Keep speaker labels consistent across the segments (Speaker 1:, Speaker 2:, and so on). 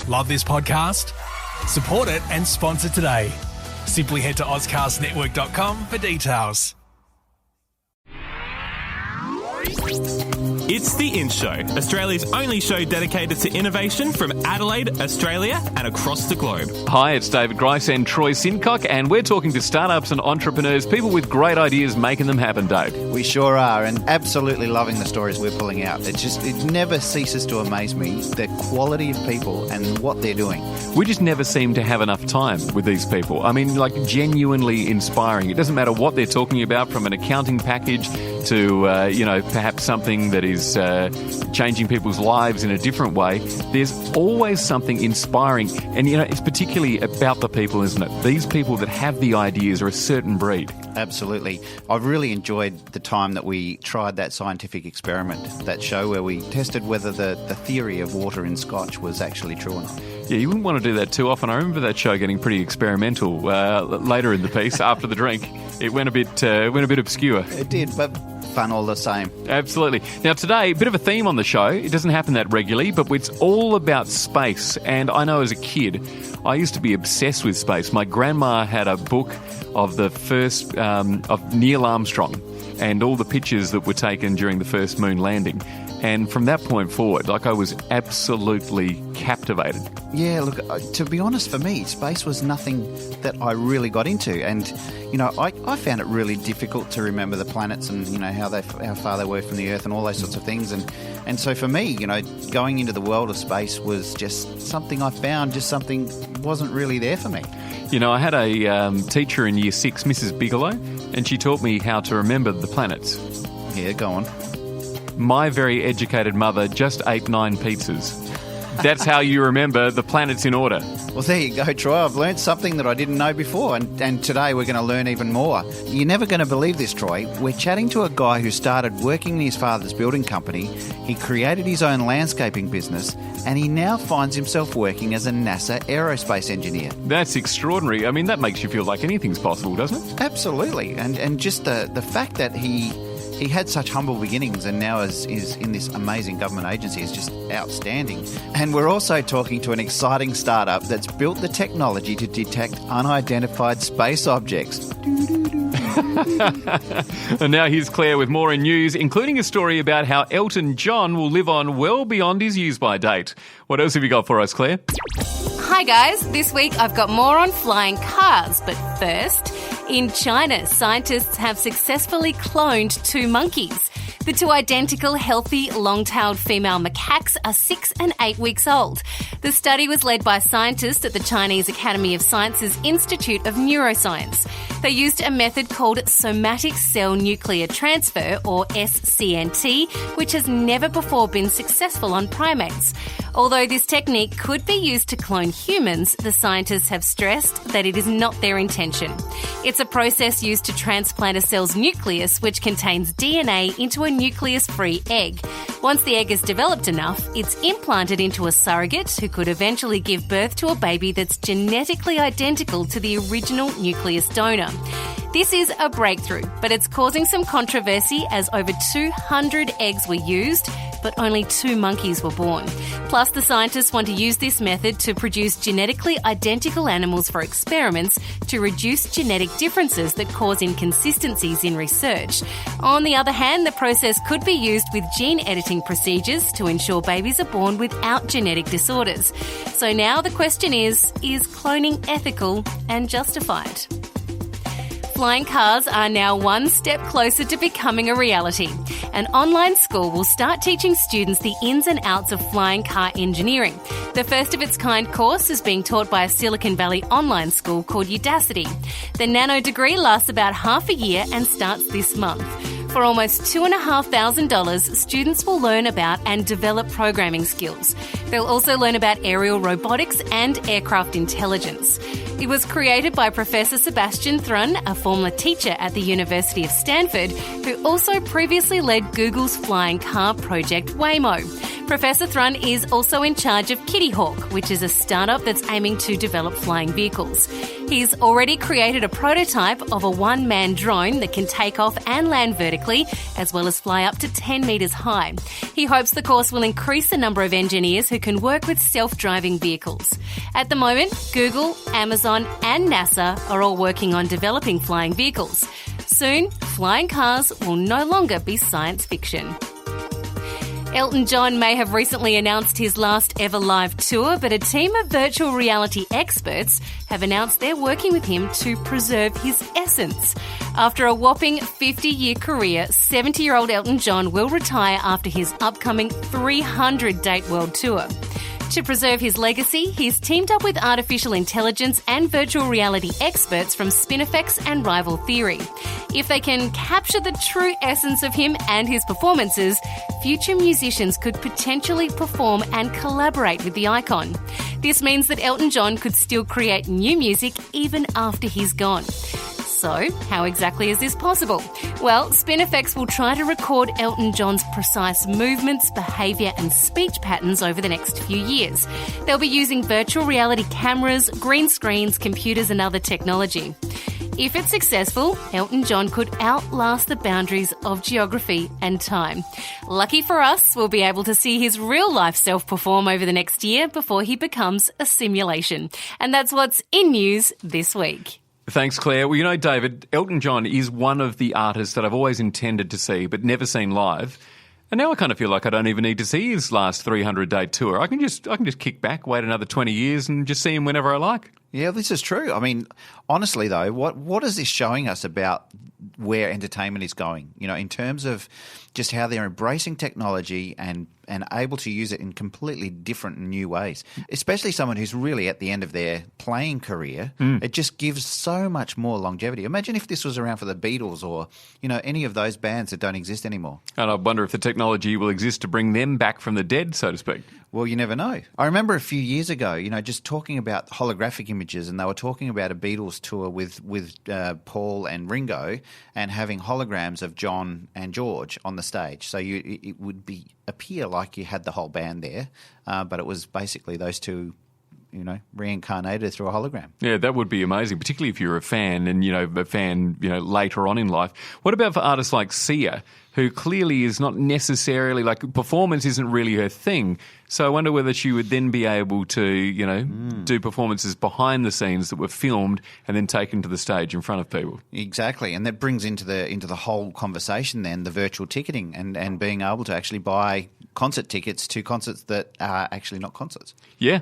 Speaker 1: Love this podcast? Support it and sponsor today. Simply head to ozcastnetwork.com for details.
Speaker 2: It's The In Show, Australia's only show dedicated to innovation from Adelaide, Australia and across the globe.
Speaker 3: Hi, it's David Grice and Troy Sincock, and we're talking to startups and entrepreneurs, people with great ideas making them happen, Dave.
Speaker 4: We sure are, and absolutely loving the stories we're pulling out. It never ceases to amaze me, the quality of people and what they're doing.
Speaker 3: We just never seem to have enough time with these people. I mean, like, genuinely inspiring. It doesn't matter what they're talking about, from an accounting package to, perhaps something that is changing people's lives in a different way. There's always something inspiring, and, it's particularly about the people, isn't it? These people that have the ideas are a certain breed.
Speaker 4: Absolutely. I've really enjoyed the time that we tried that scientific experiment, that show where we tested whether the theory of water in scotch was actually true or not.
Speaker 3: Yeah, you wouldn't want to do that too often. I remember that show getting pretty experimental later in the piece after the drink. It went a bit obscure.
Speaker 4: It did, but fun all the same.
Speaker 3: Absolutely. Now today, a bit of a theme on the show. It doesn't happen that regularly, but it's all about space. And I know as a kid, I used to be obsessed with space. My grandma had a book of the first, of Neil Armstrong and all the pictures that were taken during the first moon landing. And from that point forward, I was absolutely captivated.
Speaker 4: Yeah, look, to be honest, for me, space was nothing that I really got into. And, I found it really difficult to remember the planets and, how far they were from the Earth and all those sorts of things. And so for me, going into the world of space was just something I found, just something wasn't really there for me.
Speaker 3: I had a teacher in Year 6, Mrs. Bigelow, and she taught me how to remember the planets.
Speaker 4: Yeah, go on.
Speaker 3: My very educated mother just ate 9 pizzas. That's how you remember the planets in order.
Speaker 4: Well, there you go, Troy. I've learned something that I didn't know before, and today we're going to learn even more. You're never going to believe this, Troy. We're chatting to a guy who started working in his father's building company. He created his own landscaping business, and he now finds himself working as a NASA aerospace engineer.
Speaker 3: That's extraordinary. I mean, that makes you feel like anything's possible, doesn't it?
Speaker 4: Absolutely. And just the fact that he had such humble beginnings and now is in this amazing government agency is just outstanding. And we're also talking to an exciting startup that's built the technology to detect unidentified space objects.
Speaker 3: And now here's Claire with more in news, including a story about how Elton John will live on well beyond his use-by date. What else have you got for us, Claire?
Speaker 5: Hi guys, this week I've got more on flying cars, but first, in China, scientists have successfully cloned 2 monkeys. The 2 identical, healthy, long-tailed female macaques are 6 and 8 weeks old. The study was led by scientists at the Chinese Academy of Sciences Institute of Neuroscience. They used a method called somatic cell nuclear transfer, or SCNT, which has never before been successful on primates. Although this technique could be used to clone humans, the scientists have stressed that it is not their intention. It's a process used to transplant a cell's nucleus, which contains DNA, into a nucleus-free egg. Once the egg is developed enough, it's implanted into a surrogate who could eventually give birth to a baby that's genetically identical to the original nucleus donor. This is a breakthrough, but it's causing some controversy as over 200 eggs were used, but only 2 monkeys were born. Plus, the scientists want to use this method to produce genetically identical animals for experiments to reduce genetic differences that cause inconsistencies in research. On the other hand, the process could be used with gene editing procedures to ensure babies are born without genetic disorders. So now the question is cloning ethical and justified? Flying cars are now one step closer to becoming a reality. An online school will start teaching students the ins and outs of flying car engineering. The first of its kind course is being taught by a Silicon Valley online school called Udacity. The nano degree lasts about half a year and starts this month. For almost $2,500, students will learn about and develop programming skills. They'll also learn about aerial robotics and aircraft intelligence. It was created by Professor Sebastian Thrun, a former teacher at the University of Stanford, who also previously led Google's flying car project Waymo. Professor Thrun is also in charge of Kitty Hawk, which is a startup that's aiming to develop flying vehicles. He's already created a prototype of a one-man drone that can take off and land vertically, as well as fly up to 10 metres high. He hopes the course will increase the number of engineers who can work with self-driving vehicles. At the moment, Google, Amazon and NASA are all working on developing flying vehicles. Soon, flying cars will no longer be science fiction. Elton John may have recently announced his last ever live tour, but a team of virtual reality experts have announced they're working with him to preserve his essence. After a whopping 50-year career, 70-year-old Elton John will retire after his upcoming 300-date world tour. To preserve his legacy, he's teamed up with artificial intelligence and virtual reality experts from Spinifex and Rival Theory. If they can capture the true essence of him and his performances, future musicians could potentially perform and collaborate with the icon. This means that Elton John could still create new music even after he's gone. So, how exactly is this possible? Well, Spinifex will try to record Elton John's precise movements, behaviour and speech patterns over the next few years. They'll be using virtual reality cameras, green screens, computers and other technology. If it's successful, Elton John could outlast the boundaries of geography and time. Lucky for us, we'll be able to see his real-life self perform over the next year before he becomes a simulation. And that's what's in news this week.
Speaker 3: Thanks, Claire. Well, you know, David, Elton John is one of the artists that I've always intended to see but never seen live. And now I kind of feel like I don't even need to see his last 300-day tour. I can just kick back, wait another 20 years and just see him whenever I like.
Speaker 4: Yeah, this is true. I mean, honestly, though, what is this showing us about where entertainment is going? You know, in terms of just how they're embracing technology and able to use it in completely different and new ways, especially someone who's really at the end of their playing career. It just gives so much more longevity. Imagine if this was around for the Beatles or, you know, any of those bands that don't exist anymore.
Speaker 3: And I wonder if the technology will exist to bring them back from the dead, so to speak.
Speaker 4: Well, you never know. I remember a few years ago, you know, just talking about holographic images, and they were talking about a Beatles tour with Paul and Ringo and having holograms of John and George on the stage. So it would appear like you had the whole band there, but it was basically those two, you know, reincarnated through a hologram. Yeah,
Speaker 3: that would be amazing, particularly if you're a fan and, you know, later on in life. What about for artists like Sia, who clearly is not necessarily, like, performance isn't really her thing. So I wonder whether she would then be able to, you know, do performances behind the scenes that were filmed and then taken to the stage in front of people.
Speaker 4: Exactly. And that brings into the whole conversation then the virtual ticketing and being able to actually buy concert tickets to concerts that are actually not concerts.
Speaker 3: Yeah.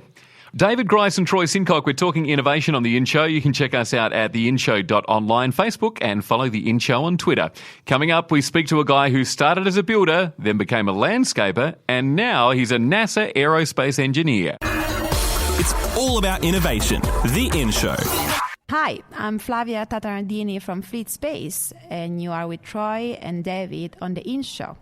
Speaker 3: David Grice and Troy Sincock, we're talking innovation on The In Show. You can check us out at theinshow.online Facebook and follow The In Show on Twitter. Coming up, we speak to a guy who started as a builder, then became a landscaper, and now he's a NASA aerospace engineer.
Speaker 2: It's all about innovation. The In Show.
Speaker 6: Hi, I'm Flavia Tatarandini from Fleet Space, and you are with Troy and David on The In Show.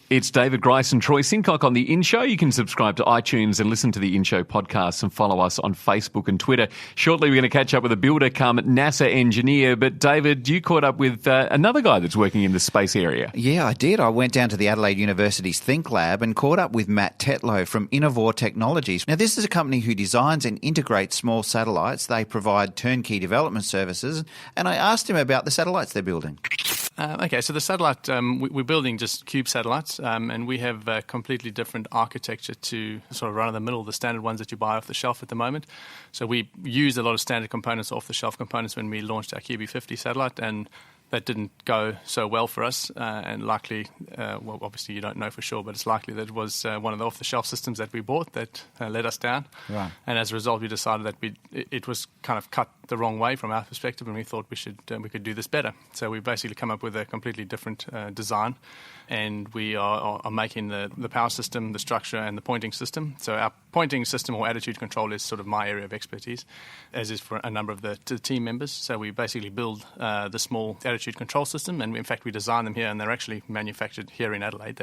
Speaker 3: It's David Grice and Troy Sincock on The In Show. You can subscribe to iTunes and listen to The In Show podcasts and follow us on Facebook and Twitter. Shortly, we're going to catch up with a builder come NASA engineer. But, David, you caught up with another guy that's working in the space area.
Speaker 4: Yeah, I did. I went down to the Adelaide University's Think Lab and caught up with Matt Tetlow from Innovore Technologies. Now, this is a company who designs and integrates small satellites. They provide turnkey development services. And I asked him about the satellites they're building.
Speaker 7: Okay, so the satellite, we're building just cube satellites, and we have a completely different architecture to sort of run-of-the-middle, the standard ones that you buy off the shelf at the moment. So we use a lot of standard components, off-the-shelf components, when we launched our QB50 satellite, and that didn't go so well for us, and likely, well, obviously you don't know for sure, but it's likely that it was one of the off-the-shelf systems that we bought that let us down. Right. And as a result, we decided that it was kind of cut the wrong way from our perspective, and we thought we could do this better. So we basically come up with a completely different design, and we are making the power system, the structure, and the pointing system. So our pointing system or attitude control is sort of my area of expertise, as is for a number of the team members. So we basically build the small attitude control system, and in fact we design them here, and they're actually manufactured here in Adelaide.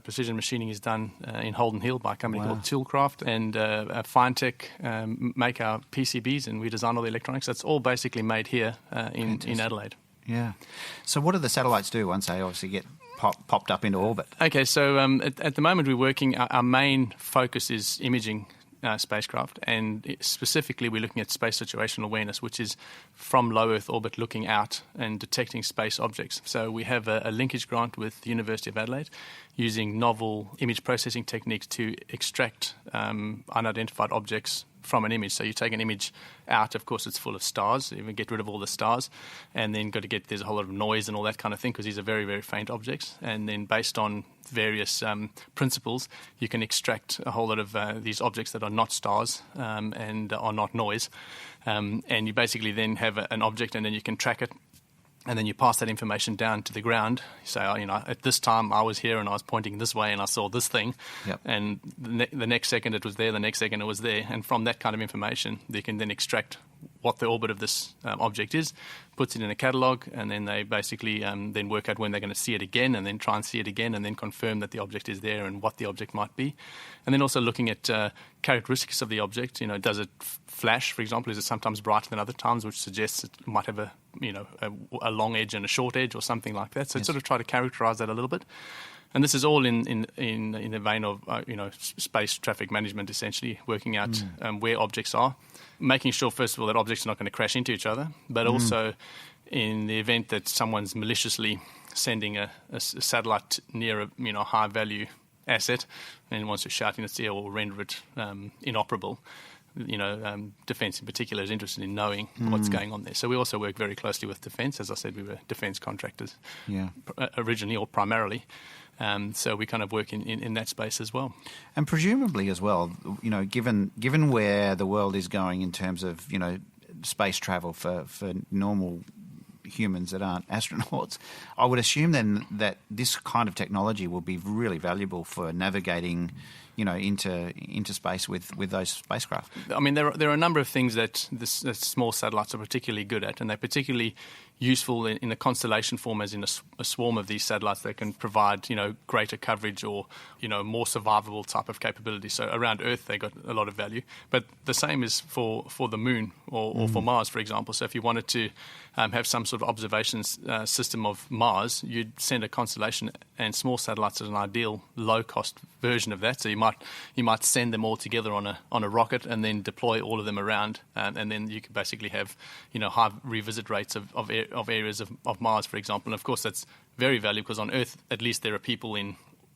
Speaker 7: Precision machining is done in Holden Hill by a company called Toolcraft, and Finetech make our PCBs, and we design all the electronics. That's all basically made here in Adelaide.
Speaker 4: Yeah. So what do the satellites do once they obviously get popped up into orbit?
Speaker 7: Okay, so at the moment we're working, our main focus is imaging spacecraft, and specifically we're looking at space situational awareness, which is from low Earth orbit looking out and detecting space objects. So we have a linkage grant with the University of Adelaide using novel image processing techniques to extract unidentified objects from an image. So you take an image out, of course it's full of stars, you get rid of all the stars, and then there's a whole lot of noise and all that kind of thing, because these are very, very faint objects. And then based on various principles, you can extract a whole lot of these objects that are not stars and are not noise. And you basically then have an object, and then you can track it, and then you pass that information down to the ground. So, at this time I was here and I was pointing this way and I saw this thing.
Speaker 4: Yep.
Speaker 7: And the next second it was there, the next second it was there. And from that kind of information, they can then extract what the orbit of this object is, puts it in a catalogue, and then they basically then work out when they're going to see it again, and then try and see it again, and then confirm that the object is there and what the object might be. And then also looking at characteristics of the object. Does it flash, for example? Is it sometimes brighter than other times, which suggests it might have a long edge and a short edge or something like that. So sort of try to characterise that a little bit. And this is all in the vein of space traffic management, essentially working out where objects are, making sure first of all that objects are not going to crash into each other, but also in the event that someone's maliciously sending a satellite near a high value asset and wants to shout in its ear or render it inoperable. Defence in particular is interested in knowing what's going on there. So we also work very closely with Defence. As I said, we were defence contractors originally or primarily. So we kind of work in that space as well.
Speaker 4: And presumably as well, given where the world is going in terms of, space travel for normal humans that aren't astronauts, I would assume then that this kind of technology will be really valuable for navigating into space with those spacecraft.
Speaker 7: I mean, there are a number of things that small satellites are particularly good at, and they're particularly useful in a constellation form, as in a swarm of these satellites that can provide, greater coverage or, more survivable type of capability. So around Earth, they got a lot of value. But the same is for the Moon or for Mars, for example. So if you wanted to have some sort of observation system of Mars, you'd send a constellation, and small satellites are an ideal low-cost version of that. So you might send them all together on a rocket and then deploy all of them around, and then you could basically have, high revisit rates of areas of Mars, for example. And of course, that's very valuable, because on Earth, at least there are people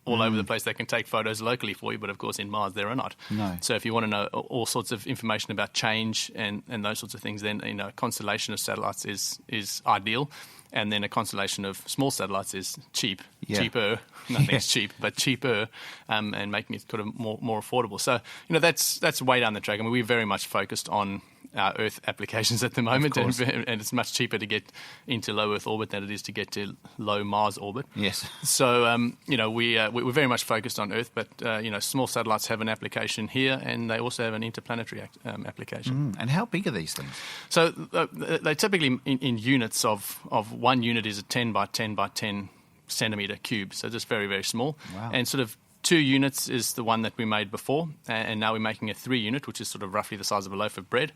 Speaker 7: all over the place that can take photos locally for you, but of course in Mars there are not.
Speaker 4: No.
Speaker 7: So if you want to know all sorts of information about change and those sorts of things, then a constellation of satellites is ideal. And then a constellation of small satellites is cheaper. Nothing's cheap, but cheaper, and making it kind of more affordable. So that's way down the track. I mean, we're very much focused on our Earth applications at the moment, and it's much cheaper to get into low Earth orbit than it is to get to low Mars orbit.
Speaker 4: Yes.
Speaker 7: So we're very much focused on Earth, but small satellites have an application here, and they also have an interplanetary application.
Speaker 4: And how big are these things?
Speaker 7: So they typically in units of 1 unit is a 10 by 10 by 10 centimetre cube, so just very, very small.
Speaker 4: Wow.
Speaker 7: And sort of 2 units is the one that we made before, and now we're making a 3 unit, which is sort of roughly the size of a loaf of bread.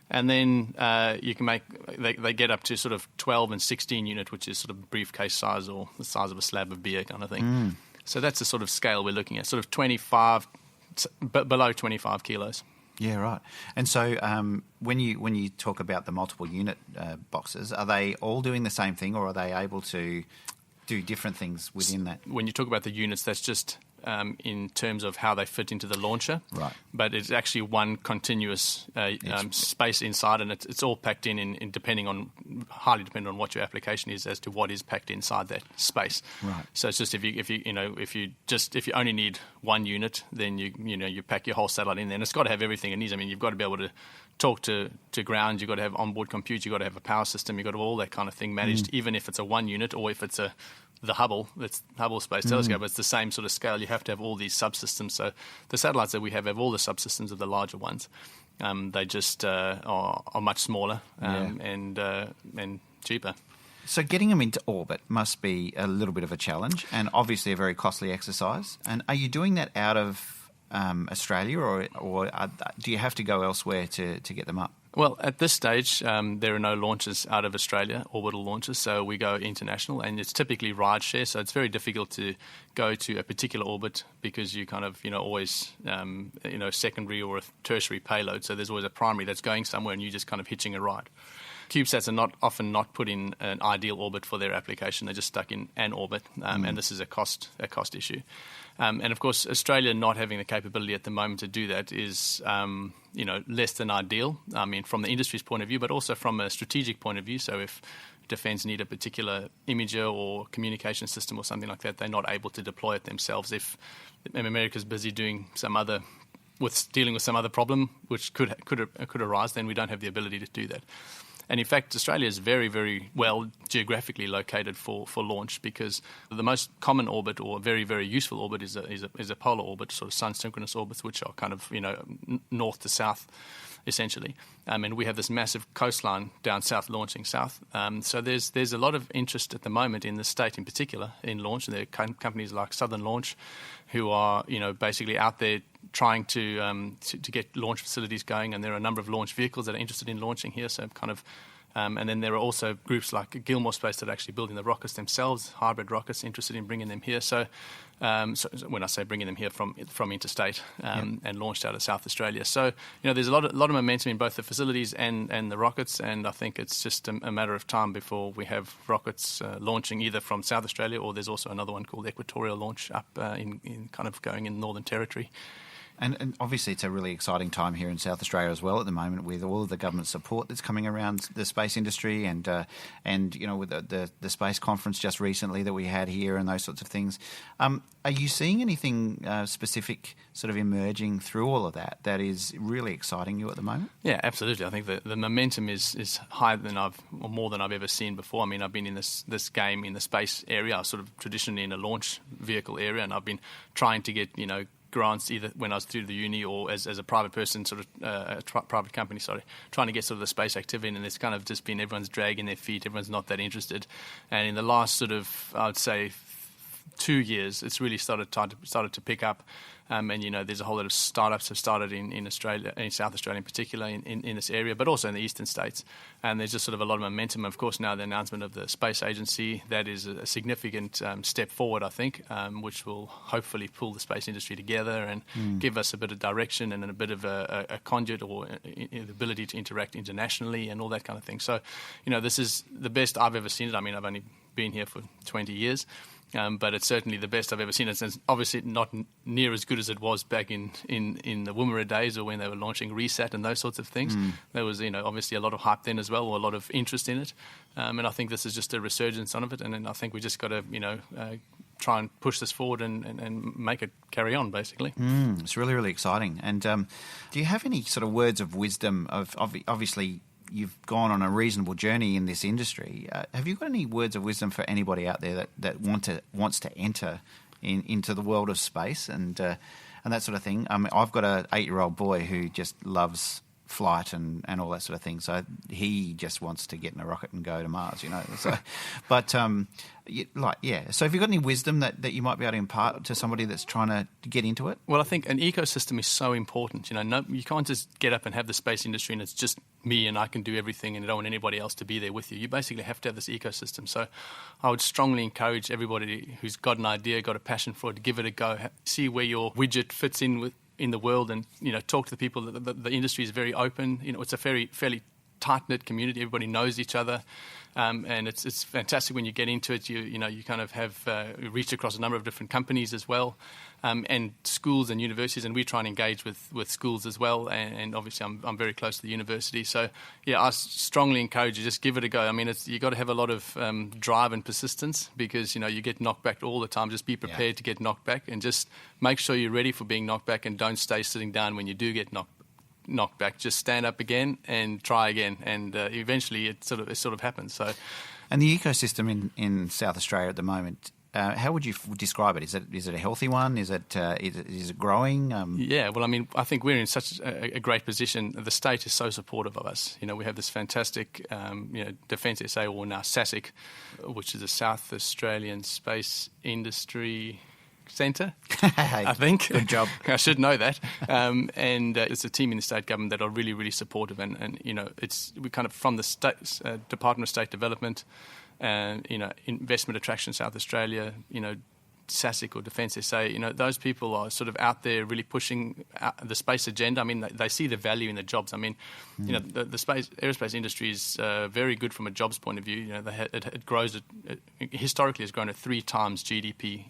Speaker 7: And then you can make, they get up to sort of 12 and 16 unit, which is sort of briefcase size or the size of a slab of beer kind of thing. So that's the sort of scale we're looking at, sort of 25, below 25 kilos.
Speaker 4: Yeah, right. And so when you talk about the multiple unit boxes, are they all doing the same thing, or are they able to do different things within that?
Speaker 7: When you talk about the units, that's just in terms of how they fit into the launcher.
Speaker 4: Right.
Speaker 7: But it's actually one continuous space inside, and it's all packed in highly dependent on what your application is as to what is packed inside that space.
Speaker 4: Right.
Speaker 7: So it's just if you only need 1 unit, then you pack your whole satellite in there, and it's got to have everything it needs. I mean, you've got to be able to talk to ground, you've got to have onboard compute, you've got to have a power system, you've got to have all that kind of thing managed, even if it's a 1 unit or if it's the Hubble Space Telescope. It's the same sort of scale. You have to have all these subsystems. So the satellites that we have all the subsystems of the larger ones. They just are much smaller and cheaper.
Speaker 4: So getting them into orbit must be a little bit of a challenge, and obviously a very costly exercise. And are you doing that out of Australia, or do you have to go elsewhere to get them up?
Speaker 7: Well, at this stage, there are no launches out of Australia, orbital launches, so we go international, and it's typically ride share, so it's very difficult to go to a particular orbit because you kind of, always, secondary or a tertiary payload, so there's always a primary that's going somewhere and you're just kind of hitching a ride. CubeSats are often not put in an ideal orbit for their application. They're just stuck in an orbit, and this is a cost issue. And of course, Australia not having the capability at the moment to do that is, less than ideal. I mean, from the industry's point of view, but also from a strategic point of view. So if defence need a particular imager or communication system or something like that, they're not able to deploy it themselves. If America's busy dealing with some other problem which could arise, then we don't have the ability to do that. And in fact, Australia is very, very well geographically located for launch, because the most common orbit or very, very useful orbit is a polar orbit, sort of sun-synchronous orbits, which are kind of north to south, essentially. And we have this massive coastline down south, launching south. So there's a lot of interest at the moment in the state, in particular, in launch. And there are companies like Southern Launch, who are basically out there trying to get launch facilities going, and there are a number of launch vehicles that are interested in launching here. So kind of, and then there are also groups like Gilmore Space that are actually building the rockets themselves, hybrid rockets, interested in bringing them here. So when I say bringing them here from interstate and launched out of South Australia, so there's a lot of momentum in both the facilities and the rockets, and I think it's just a matter of time before we have rockets launching either from South Australia, or there's also another one called Equatorial Launch up in kind of going in Northern Territory.
Speaker 4: And obviously it's a really exciting time here in South Australia as well at the moment, with all of the government support that's coming around the space industry, and with the space conference just recently that we had here and those sorts of things. Are you seeing anything specific sort of emerging through all of that is really exciting you at the moment? Yeah,
Speaker 7: absolutely. I think the momentum is higher than more than I've ever seen before. I mean, I've been in this game in the space area. I was sort of traditionally in a launch vehicle area, and I've been trying to get grants either when I was through the uni or as a private person, sort of private company, trying to get sort of the space activity, and it's kind of just been everyone's dragging their feet, everyone's not that interested. And in the last sort of, I would say, 2 years, it's really started to pick up. And there's a whole lot of startups have started in Australia, in South Australia in particular, in this area, but also in the eastern states. And there's just sort of a lot of momentum. Of course, now the announcement of the space agency, that is a significant step forward, I think, which will hopefully pull the space industry together and give us a bit of direction and a bit of a conduit or the ability to interact internationally and all that kind of thing. So, this is the best I've ever seen it. I mean, I've only been here for 20 years. But it's certainly the best I've ever seen. It's obviously not near as good as it was back in the Woomera days, or when they were launching Resat and those sorts of things. There was, obviously a lot of hype then as well, or a lot of interest in it. And I think this is just a resurgence of it. And then I think we just got to, try and push this forward and make it carry on, basically.
Speaker 4: It's really, really exciting. And do you have any sort of words of wisdom obviously you've gone on a reasonable journey in this industry. Have you got any words of wisdom for anybody out there that wants to enter into the world of space and that sort of thing? I mean, I've got an 8-year-old boy who just loves flight and all that sort of thing. So he just wants to get in a rocket and go to Mars, So, but So have you got any wisdom that you might be able to impart to somebody that's trying to get into it?
Speaker 7: Well, I think an ecosystem is so important. You can't just get up and have the space industry and it's just me and I can do everything and I don't want anybody else to be there with you. You basically have to have this ecosystem. So I would strongly encourage everybody who's got an idea, got a passion for it, to give it a go. See where your widget fits in the world, and talk to the people. The industry is very open. It's a fairly tight-knit community. Everybody knows each other, and it's fantastic when you get into it. You kind of have reached across a number of different companies as well, and schools and universities, and we try and engage with schools as well. And obviously, I'm very close to the university, so I strongly encourage you, just give it a go. I mean, you got to have a lot of drive and persistence, because you get knocked back all the time. Just be prepared to get knocked back, and just make sure you're ready for being knocked back, and don't stay sitting down when you do get knocked back. Just stand up again and try again, and eventually it sort of happens. So,
Speaker 4: and the ecosystem in South Australia at the moment, how would you describe it? Is it a healthy one? Is it growing?
Speaker 7: Well, I mean, I think we're in such a great position. The state is so supportive of us. We have this fantastic, Defence SA, or now SASIC, which is the South Australian Space Industry centre, I think.
Speaker 4: Good job.
Speaker 7: I should know that. And it's a team in the state government that are really, really supportive. And we kind of from the state, Department of State Development, Investment Attraction South Australia, SASIC or Defence SA, those people are sort of out there really pushing the space agenda. I mean, they see the value in the jobs. I mean, the aerospace industry is very good from a jobs point of view. It grows, historically has grown at 3 times GDP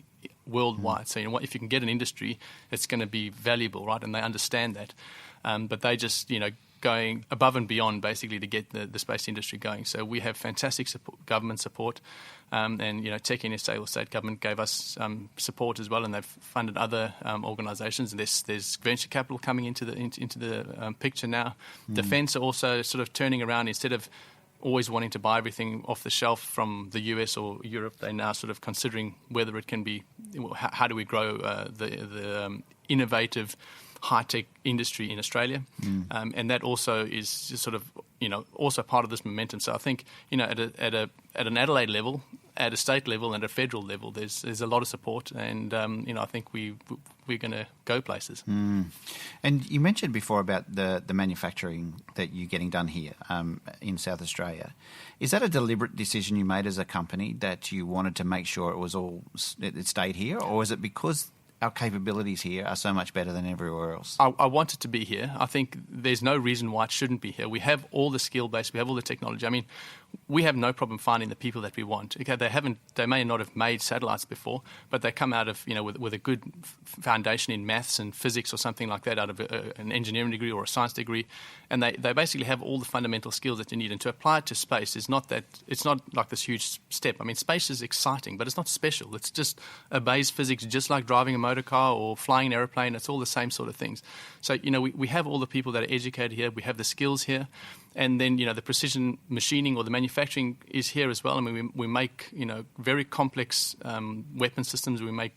Speaker 7: worldwide. So, if you can get an industry, it's going to be valuable, right? And they understand that. But they just, going above and beyond basically to get the space industry going. So we have fantastic government support, and Tech NSA or state government gave us support as well, and they've funded other organisations. And there's venture capital coming into the picture now. Defence are also sort of turning around. Instead of always wanting to buy everything off the shelf from the US or Europe, they're now sort of considering whether it can be, how do we grow the innovative high-tech industry in Australia, and that also is just sort of also part of this momentum. So I think at an Adelaide level, at a state level, and at a federal level, there's a lot of support, and I think we're going to go places.
Speaker 4: And you mentioned before about the manufacturing that you're getting done here in South Australia. Is that a deliberate decision you made as a company that you wanted to make sure it stayed here, or is it because our capabilities here are so much better than everywhere else?
Speaker 7: I want it to be here. I think there's no reason why it shouldn't be here. We have all the skill base. We have all the technology. I mean, we have no problem finding the people that we want. Okay, they may not have made satellites before, but they come out of with a good foundation in maths and physics or something like that, out of an engineering degree or a science degree, and they basically have all the fundamental skills that you need. And to apply it to space it's not like this huge step. I mean, space is exciting, but it's not special. It's just obeys physics, just like driving a motor car or flying an airplane. It's all the same sort of things. So we have all the people that are educated here. We have the skills here. And then, the precision machining or the manufacturing is here as well. I mean, we make, very complex weapon systems. We make,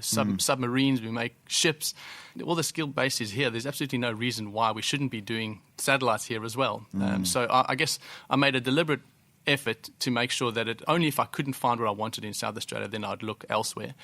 Speaker 7: submarines. We make ships. All the skill base is here. There's absolutely no reason why we shouldn't be doing satellites here as well. So I guess I made a deliberate effort to make sure that only if I couldn't find what I wanted in South Australia, then I'd look elsewhere.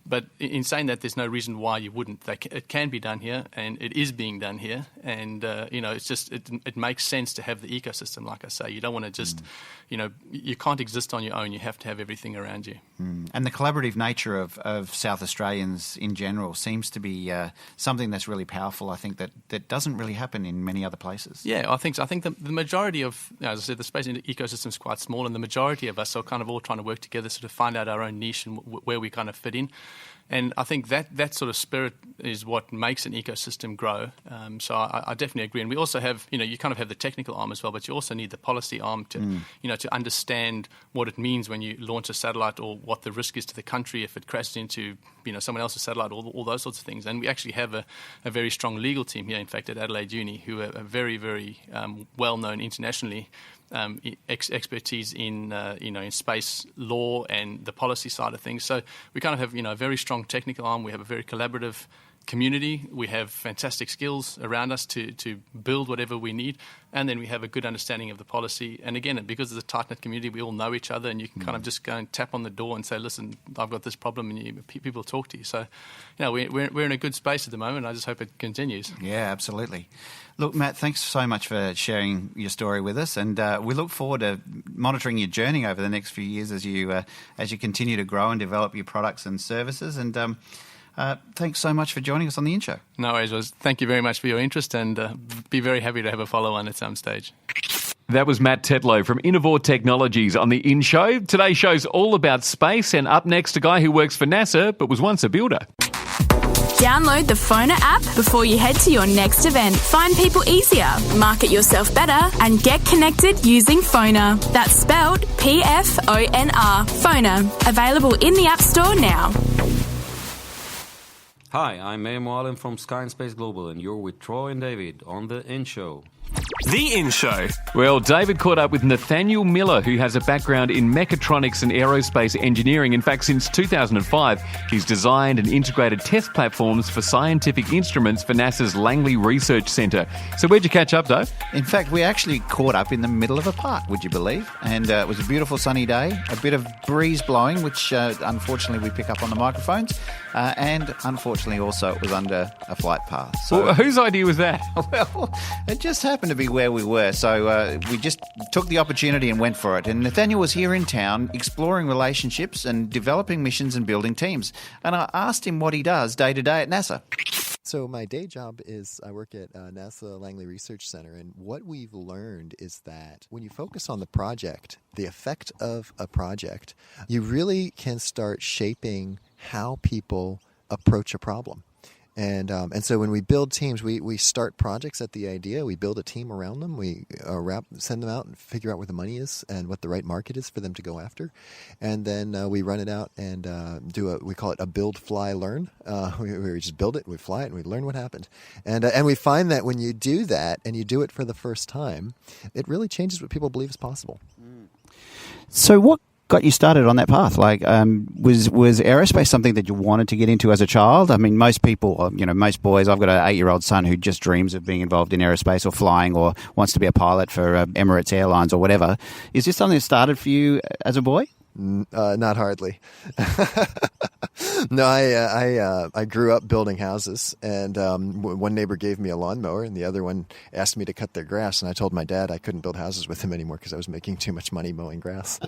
Speaker 7: But in saying that, there's no reason why you wouldn't. It can be done here, and it is being done here. And it's just it makes sense to have the ecosystem. Like I say, you don't want to just, you can't exist on your own. You have to have everything around you.
Speaker 4: And the collaborative nature of South Australians in general seems to be something that's really powerful. I think that doesn't really happen in many other places.
Speaker 7: Yeah, I think so. I think the majority of, as I said, the space ecosystem is quite small, and the majority of us are kind of all trying to work together, sort of find out our own niche and where we kind of fit in. And I think that sort of spirit is what makes an ecosystem grow. So I definitely agree. And we also have, you kind of have the technical arm as well, but you also need the policy arm to, to understand what it means when you launch a satellite, or what the risk is to the country if it crashes into, someone else's satellite, all those sorts of things. And we actually have a very strong legal team here, in fact, at Adelaide Uni, who are very, very well-known internationally. Expertise in in space law and the policy side of things. So we kind of have a very strong technical arm. We have a very collaborative community. We have fantastic skills around us to build whatever we need, and then we have a good understanding of the policy. And again, because it's a tight-knit community, we all know each other, and you can kind of just go and tap on the door and say, "Listen, I've got this problem," and people talk to you. So, we're in a good space at the moment. I just hope it continues.
Speaker 4: Yeah, absolutely. Look, Matt, thanks so much for sharing your story with us, and we look forward to monitoring your journey over the next few years as you continue to grow and develop your products and services. And thanks so much for joining us on the In Show.
Speaker 7: No worries. Thank you very much for your interest, and be very happy to have a follow-on at some stage.
Speaker 3: That was Matt Tetlow from Innovore Technologies on the In Show. Today's show's all about space, and up next, a guy who works for NASA but was once a builder.
Speaker 8: Download the Phoner app before you head to your next event. Find people easier, market yourself better, and get connected using Phoner. That's spelled PFONR. Phoner. Available in the App Store now.
Speaker 9: Hi, I'm Mayor Moalen from Sky and Space Global, and you're with Troy and David on the In Show.
Speaker 2: The In Show.
Speaker 3: Well, David caught up with Nathanael Miller, who has a background in mechatronics and aerospace engineering. In fact, since 2005, he's designed and integrated test platforms for scientific instruments for NASA's Langley Research Centre. So where'd you catch up, Dave?
Speaker 4: In fact, we actually caught up in the middle of a park, would you believe? And it was a beautiful sunny day, a bit of breeze blowing, which unfortunately we pick up on the microphones, and unfortunately also it was under a flight path. So,
Speaker 3: Well, whose idea was that?
Speaker 4: well, it just happened to be where we were, so we just took the opportunity and went for it. And Nathanael was here in town exploring relationships and developing missions and building teams. And I asked him what he does day to day at NASA.
Speaker 9: So my day job is I work at NASA Langley Research Center, and what we've learned is that when you focus on the project, the effect of a project, you really can start shaping how people approach a problem. And so when we build teams, we start projects at the idea. We build a team around them. We send them out and figure out where the money is and what the right market is for them to go after. And then we run it out and we call it a build, fly, learn. We just build it, we fly it, and we learn what happened. And we find that when you do that and you do it for the first time, it really changes what people believe is possible.
Speaker 4: So what got you started on that path? Like, was aerospace something that you wanted to get into as a child? I mean, most people, most boys, I've got an 8-year-old son who just dreams of being involved in aerospace or flying or wants to be a pilot for Emirates Airlines or whatever. Is this something that started for you as a boy?
Speaker 9: Not hardly. No, I grew up building houses, and one neighbor gave me a lawnmower, and the other one asked me to cut their grass, and I told my dad I couldn't build houses with him anymore because I was making too much money mowing grass.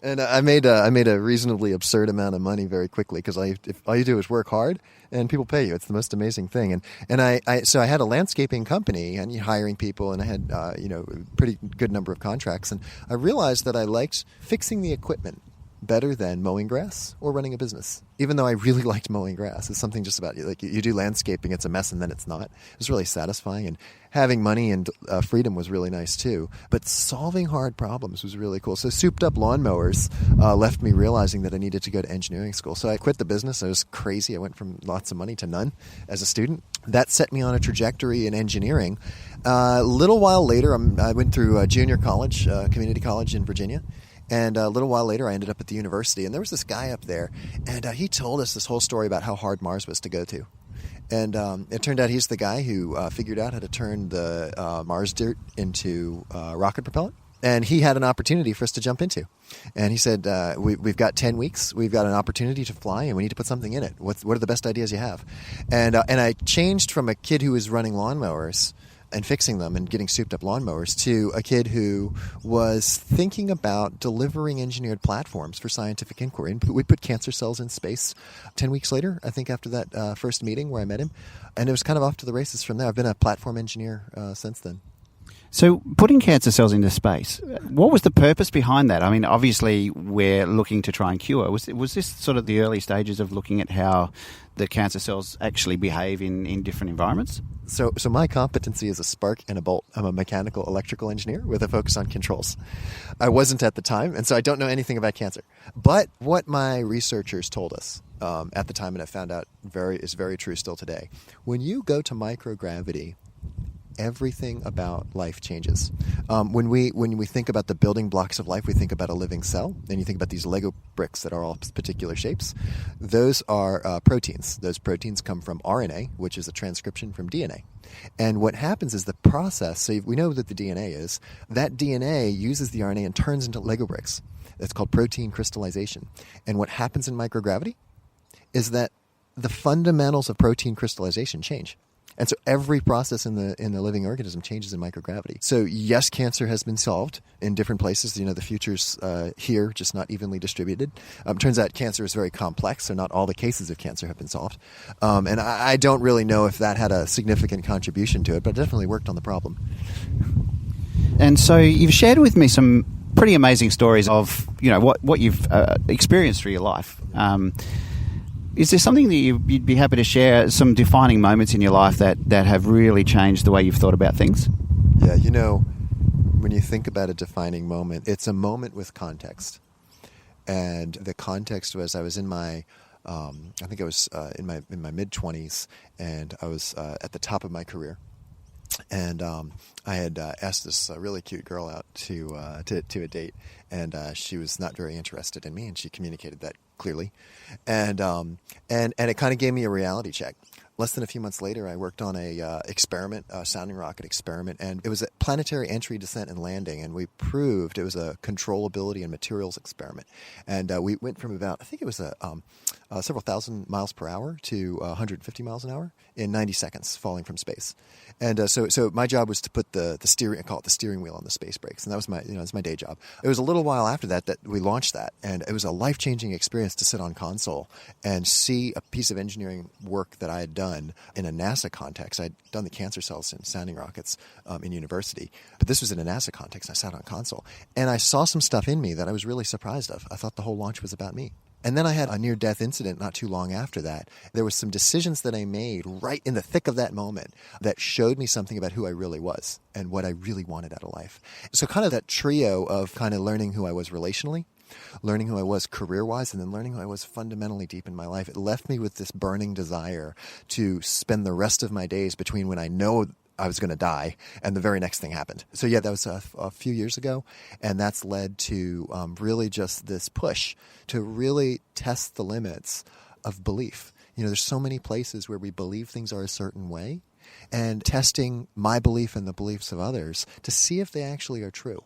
Speaker 9: And I made a reasonably absurd amount of money very quickly because all you do is work hard and people pay you. It's the most amazing thing. So I had a landscaping company and hiring people, and I had a pretty good number of contracts, and I realized that I liked fixing the equipment better than mowing grass or running a business. Even though I really liked mowing grass, it's something just about you do landscaping, it's a mess, and then it's not. It was really satisfying, and having money and freedom was really nice too. But solving hard problems was really cool. So souped up lawnmowers left me realizing that I needed to go to engineering school. So I quit the business. I was crazy. I went from lots of money to none as a student. That set me on a trajectory in engineering. A little while later, I went through junior college, community college in Virginia. And a little while later, I ended up at the university, and there was this guy up there, and he told us this whole story about how hard Mars was to go to. And it turned out he's the guy who figured out how to turn the Mars dirt into rocket propellant. And he had an opportunity for us to jump into. And he said, we've got 10 weeks. We've got an opportunity to fly, and we need to put something in it. What are the best ideas you have? And I changed from a kid who was running lawnmowers and fixing them and getting souped up lawnmowers to a kid who was thinking about delivering engineered platforms for scientific inquiry. And we put cancer cells in space 10 weeks later, I think, after that first meeting where I met him. And it was kind of off to the races from there. I've been a platform engineer since then.
Speaker 4: So putting cancer cells into space, what was the purpose behind that? I mean, obviously we're looking to try and cure. Was this sort of the early stages of looking at how the cancer cells actually behave in different environments?
Speaker 9: So my competency is a spark and a bolt. I'm a mechanical electrical engineer with a focus on controls. I wasn't at the time, and so I don't know anything about cancer. But what my researchers told us at the time, and I found out is very true still today, when you go to microgravity, everything about life changes. When we think about the building blocks of life, we think about a living cell. Then you think about these Lego bricks that are all particular shapes. Those are proteins. Those proteins come from RNA, which is a transcription from DNA. And what happens is the process, so we know that the DNA is, that DNA uses the RNA and turns into Lego bricks. It's called protein crystallization. And what happens in microgravity is that the fundamentals of protein crystallization change. And so every process in the living organism changes in microgravity. So yes, cancer has been solved in different places. The future's here, just not evenly distributed. Turns out cancer is very complex, so not all the cases of cancer have been solved. And I don't really know if that had a significant contribution to it, but it definitely worked on the problem.
Speaker 4: And so you've shared with me some pretty amazing stories of what you've experienced through your life. Is there something that you'd be happy to share, some defining moments in your life that have really changed the way you've thought about things?
Speaker 9: Yeah, when you think about a defining moment, it's a moment with context. And the context was I was in my, I think I was in my mid-20s, and I was at the top of my career. And I had asked this really cute girl out to a date, and she was not very interested in me, and she communicated that clearly, and it kind of gave me a reality check. Less than a few months later, I worked on a sounding rocket experiment, and it was a planetary entry, descent, and landing, and we proved it was a controllability and materials experiment. And we went from about, I think it was several thousand miles per hour to 150 miles an hour in 90 seconds, falling from space. And so my job was to put the steering, I call it the steering wheel on the space brakes, and that was that's my day job. It was a little while after that we launched that, and it was a life-changing experience to sit on console and see a piece of engineering work that I had done in a NASA context. I'd done the cancer cells in sounding rockets in university, but this was in a NASA context. I sat on console, and I saw some stuff in me that I was really surprised of. I thought the whole launch was about me. And then I had a near-death incident not too long after that. There was some decisions that I made right in the thick of that moment that showed me something about who I really was and what I really wanted out of life. So kind of that trio of kind of learning who I was relationally, learning who I was career-wise, and then learning who I was fundamentally deep in my life. It left me with this burning desire to spend the rest of my days between when I know I was going to die and the very next thing happened. So yeah, that was a few years ago, and that's led to really just this push to really test the limits of belief. There's so many places where we believe things are a certain way, and testing my belief and the beliefs of others to see if they actually are true.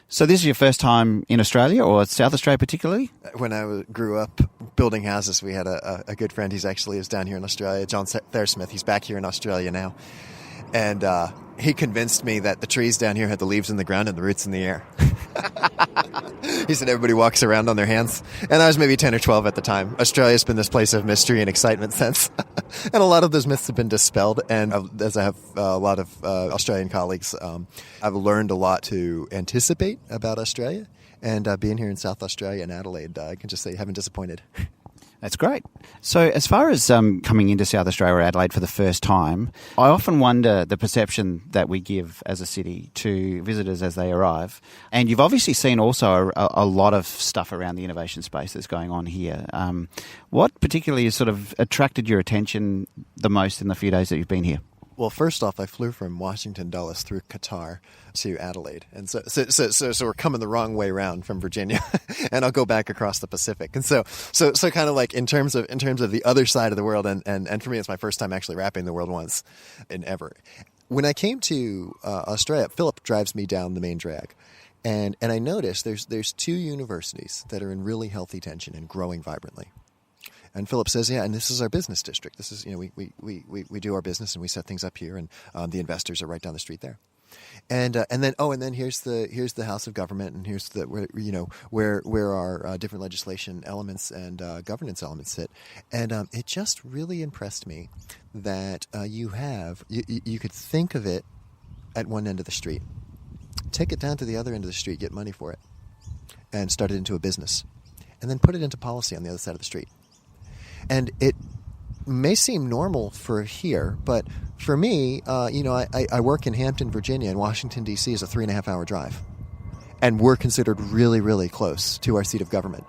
Speaker 4: So this is your first time in Australia, or South Australia particularly?
Speaker 9: When I grew up building houses, we had a good friend. He actually is down here in Australia, John Thairsmith. He's back here in Australia now. And he convinced me that the trees down here had the leaves in the ground and the roots in the air. He said everybody walks around on their hands. And I was maybe 10 or 12 at the time. Australia's been this place of mystery and excitement since. And a lot of those myths have been dispelled. And as I have a lot of Australian colleagues, I've learned a lot to anticipate about Australia. And being here in South Australia and Adelaide, I can just say I haven't disappointed.
Speaker 4: That's great. So as far as coming into South Australia or Adelaide for the first time, I often wonder the perception that we give as a city to visitors as they arrive. And you've obviously seen also a lot of stuff around the innovation space that's going on here. What particularly has sort of attracted your attention the most in the few days that you've been here?
Speaker 9: Well, first off, I flew from Washington Dulles through Qatar to Adelaide, and so we're coming the wrong way around from Virginia, and I'll go back across the Pacific, and so kind of like in terms of the other side of the world, and for me, it's my first time actually wrapping the world once and ever. When I came to Australia, Philip drives me down the main drag, and I noticed there's two universities that are in really healthy tension and growing vibrantly. And Philip says, yeah, and this is our business district. This is, we do our business and we set things up here, and the investors are right down the street there. And then here's the House of Government, and here's where our different legislation elements and governance elements sit. And it just really impressed me that you could think of it at one end of the street, take it down to the other end of the street, get money for it, and start it into a business, and then put it into policy on the other side of the street. And it may seem normal for here, but for me, I work in Hampton, Virginia, and Washington, D.C. is a 3.5-hour drive. And we're considered really, really close to our seat of government.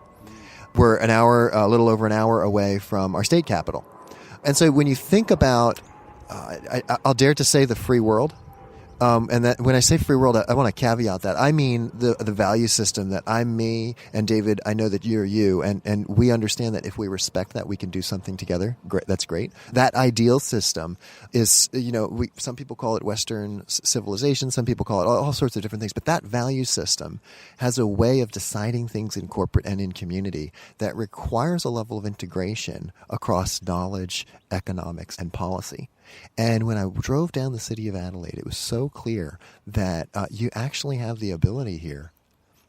Speaker 9: We're a little over an hour away from our state capital. And so when you think about, I'll dare to say the free world, and that when I say free world, I want to caveat that. I mean the value system that I'm me, and David, I know that you're you, and we understand that if we respect that, we can do something together. Great, that's great. That ideal system is, some people call it Western civilization, some people call it all sorts of different things, but that value system has a way of deciding things in corporate and in community that requires a level of integration across knowledge, economics, and policy. And when I drove down the city of Adelaide, it was so clear that you actually have the ability here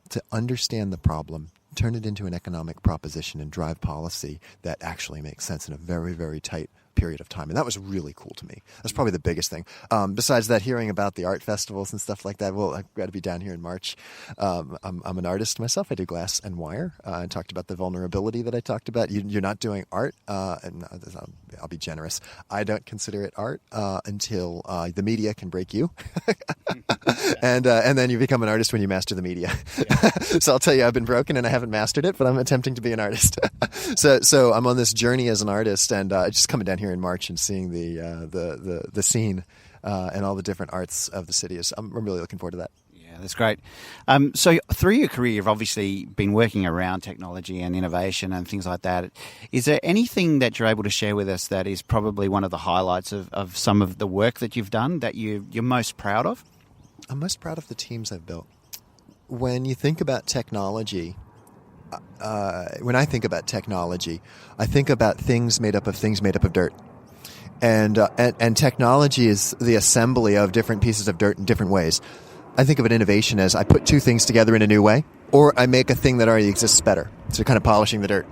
Speaker 9: to understand the problem, turn it into an economic proposition, and drive policy that actually makes sense in a very, very tight period of time. And that was really cool to me. That's probably the biggest thing. Besides that, hearing about the art festivals and stuff like that, well, I've got to be down here in March. I'm an artist myself. I do glass and wire. I talked about the vulnerability that I talked about. You're not doing art, and I'll be generous. I don't consider it art until the media can break you. And then you become an artist when you master the media. Yeah. So I'll tell you, I've been broken and I haven't mastered it, but I'm attempting to be an artist. So I'm on this journey as an artist, and just coming down here in March and seeing the scene and all the different arts of the city. I'm really looking forward to that.
Speaker 4: Yeah, that's great. So through your career, you've obviously been working around technology and innovation and things like that. Is there anything that you're able to share with us that is probably one of the highlights of some of the work that you've done that you're most proud of?
Speaker 9: I'm most proud of the teams I've built. When you think about technology, when I think about technology, I think about things made up of dirt. And technology is the assembly of different pieces of dirt in different ways. I think of an innovation as I put two things together in a new way, or I make a thing that already exists better. So kind of polishing the dirt.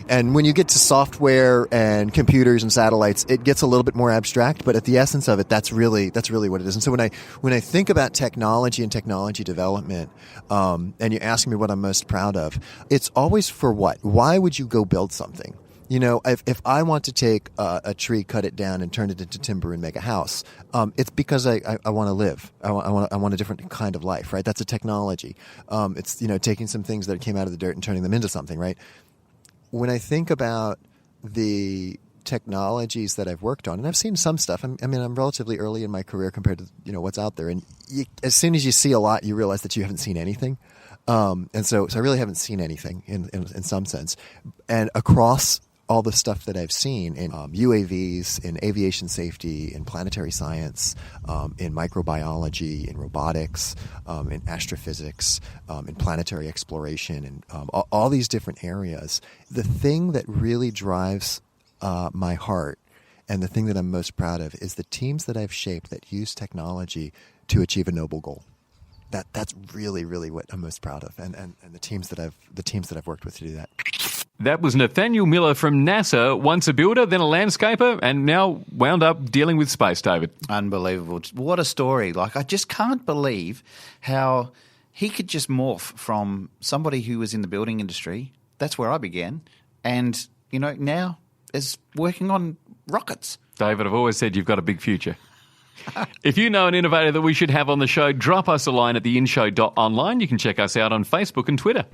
Speaker 9: And when you get to software and computers and satellites, it gets a little bit more abstract, but at the essence of it, that's really what it is. And so when I think about technology and technology development, and you ask me what I'm most proud of, it's always for what? Why would you go build something? You know, if I want to take a tree, cut it down, and turn it into timber and make a house, it's because I want to live. I want a different kind of life, right? That's a technology. It's, taking some things that came out of the dirt and turning them into something, right? When I think about the technologies that I've worked on, and I've seen some stuff. I'm relatively early in my career compared to what's out there, and as soon as you see a lot, you realize that you haven't seen anything. And so I really haven't seen anything in some sense, and across all the stuff that I've seen in UAVs, in aviation safety, in planetary science, in microbiology, in robotics, in astrophysics, in planetary exploration, and all these different areas. The thing that really drives my heart and the thing that I'm most proud of is the teams that I've shaped that use technology to achieve a noble goal. That's really, really what I'm most proud of, and the teams that I've worked with to do that.
Speaker 3: That was Nathanael Miller from NASA, once a builder, then a landscaper, and now wound up dealing with space, David.
Speaker 4: Unbelievable. What a story. I just can't believe how he could just morph from somebody who was in the building industry, that's where I began, and, now is working on rockets.
Speaker 3: David, I've always said you've got a big future. If you know an innovator that we should have on the show, drop us a line at theinshow.online. You can check us out on Facebook and Twitter.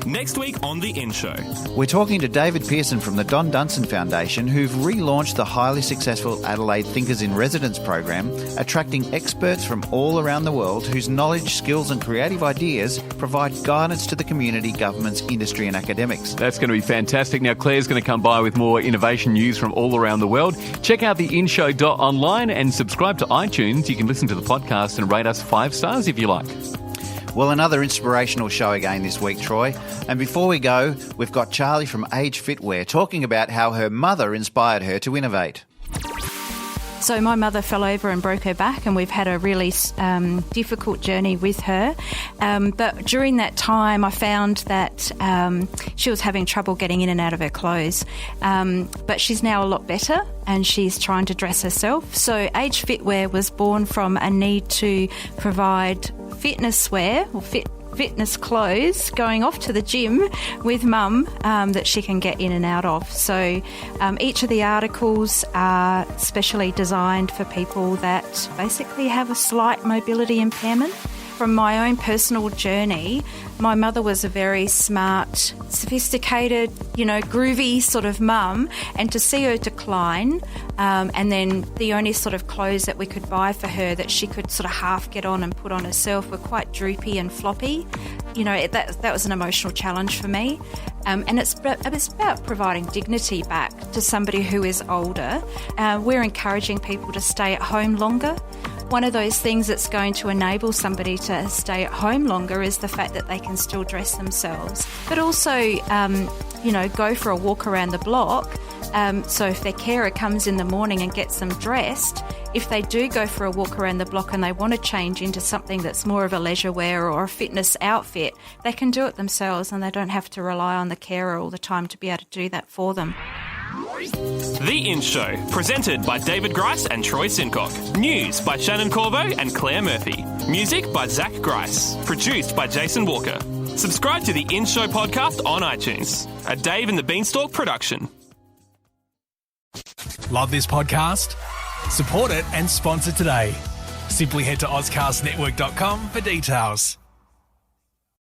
Speaker 2: Next week on The In Show.
Speaker 4: We're talking to David Pearson from the Don Dunson Foundation, who've relaunched the highly successful Adelaide Thinkers in Residence program, attracting experts from all around the world whose knowledge, skills and creative ideas provide guidance to the community, governments, industry and academics.
Speaker 3: That's going to be fantastic. Now, Claire's going to come by with more innovation news from all around the world. Check out theinshow.online and subscribe to iTunes. You can listen to the podcast and rate us 5 stars if you like.
Speaker 4: Well, another inspirational show again this week, Troy. And before we go, we've got Charlie from Age Fitwear talking about how her mother inspired her to innovate.
Speaker 6: So my mother fell over and broke her back, and we've had a really difficult journey with her. But during that time, I found that she was having trouble getting in and out of her clothes. But she's now a lot better, and she's trying to dress herself. So Age Fitwear was born from a need to provide fitness wear or fitness clothes going off to the gym with mum that she can get in and out of. So each of the articles are specially designed for people that basically have a slight mobility impairment. From my own personal journey, my mother was a very smart, sophisticated, groovy sort of mum, and to see her decline, and then the only sort of clothes that we could buy for her that she could sort of half get on and put on herself were quite droopy and floppy. That was an emotional challenge for me. And it's about providing dignity back to somebody who is older. We're encouraging people to stay at home longer. One of those things that's going to enable somebody to stay at home longer is the fact that they can still dress themselves, but also, go for a walk around the block. So if their carer comes in the morning and gets them dressed, if they do go for a walk around the block and they want to change into something that's more of a leisure wear or a fitness outfit, they can do it themselves and they don't have to rely on the carer all the time to be able to do that for them.
Speaker 2: The In Show, presented by David Grice and Troy Sincock. News by Shannon Corbo and Claire Murphy. Music by Zach Grice. Produced by Jason Walker. Subscribe to the In Show podcast on iTunes. A Dave and the Beanstalk production.
Speaker 1: Love this podcast? Support it and sponsor today. Simply head to AuscastNetwork.com for details.